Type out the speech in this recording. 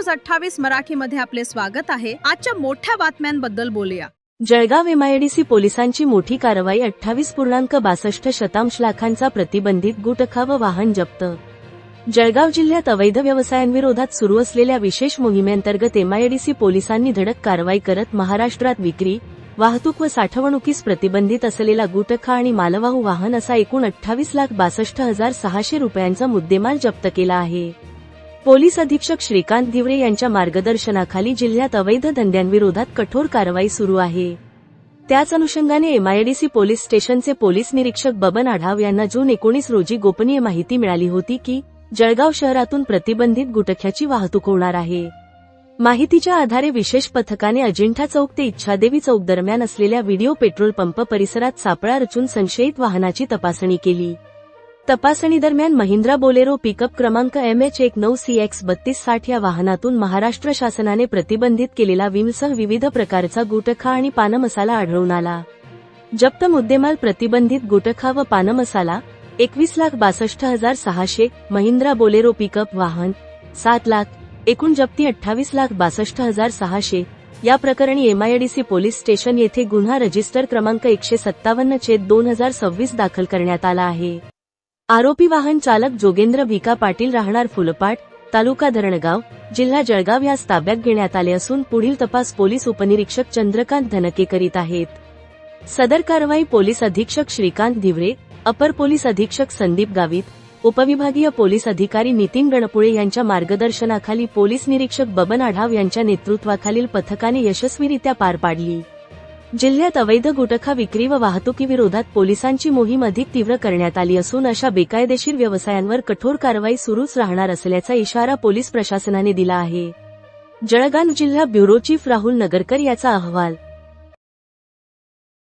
/28 मराठीमध्ये आपले स्वागत आहे। आजच्या मोठ्या बातम्यांबद्दल बोलूया। जळगाव एमआयडीसी पोलिसांची मोठी कारवाई 28.62 लाखांचा प्रतिबंधित गुटखा व वाहन जप्त। जळगाव जिल्ह्यात अवैध व्यवसायांविरोधात सुरू असलेल्या विशेष मोहिमेअंतर्गत एमआयडीसी पोलिसांनी धडक कारवाई करत महाराष्ट्रात विक्री, वाहतूक व साठवणुकीस प्रतिबंधित असलेला गुटखा आणि मालवाहू वाहन असा एकूण 28,62,600 रुपयांचा मुद्देमाल जप्त केला आहे। पोलीस अधीक्षक श्रीकांत धिवरे यांच्या मार्गदर्शनाखाली जिल्ह्यात अवैध धंद्यांविरोधात कठोर कारवाई सुरू आहे। त्याच अनुषंगाने एमआयडीसी पोलीस स्टेशनचे पोलीस निरीक्षक बबन आढाव यांना जून 19 रोजी गोपनीय माहिती मिळाली होती की जळगाव शहरातून प्रतिबंधित गुटख्याची वाहतूक होणार आहे। माहितीच्या आधारे विशेष पथकाने अजिंठा चौक ते इच्छादेवी चौक दरम्यान असलेल्या व्हिडिओ पेट्रोल पंप परिसरात सापळा रचून संशयित वाहनाची तपासणी केली। तपासणीदरम्यान महिंद्रा बोलेरो पिकअप क्रमांक MH19CX3260 या वाहनातून महाराष्ट्र शासनाने प्रतिबंधित केलेला विमसह विविध प्रकारचा गुटखा आणि पानमसाला आढळून आला। जप्त मुद्देमाल प्रतिबंधित गुटखा व पानमसाला 21,62,600, महिंद्रा बोलेरो पिकअप वाहन 7 लाख, एकूण जप्ती 28,62,600। या प्रकरणी एमआयडीसी पोलीस स्टेशन येथे गुन्हा रजिस्टर क्रमांक 157/2026 दाखल करण्यात आला आहे। आरोपी वाहन चालक जोगेंद्र भिका पाटील राहणार फुलपाट, तालुका धरणगाव, जिल्हा जळगाव यास ताब्यात घेण्यात आले असून पुढील तपास पोलीस उपनिरीक्षक चंद्रकांत धनके करीत आहेत। सदर कारवाई पोलीस अधीक्षक श्रीकांत धिवरे, अपर पोलीस अधीक्षक संदीप गावित, उपविभागीय पोलीस अधिकारी नितीन गणपुळे यांच्या मार्गदर्शनाखाली पोलीस निरीक्षक बबन आढाव यांच्या नेतृत्वाखालील पथकाने यशस्वीरित्या पार पाडली। जिल्ह्यात अवैध गुटखा विक्री व वाहतुकीविरोधात पोलिसांची मोहीम अधिक तीव्र करण्यात आली असून अशा बेकायदेशीर व्यवसायांवर कठोर कारवाई सुरूच राहणार असल्याचा इशारा पोलीस प्रशासनाने दिला आहे। जळगाव जिल्हा ब्युरो चीफ राहुल नगरकर याचा अहवाल।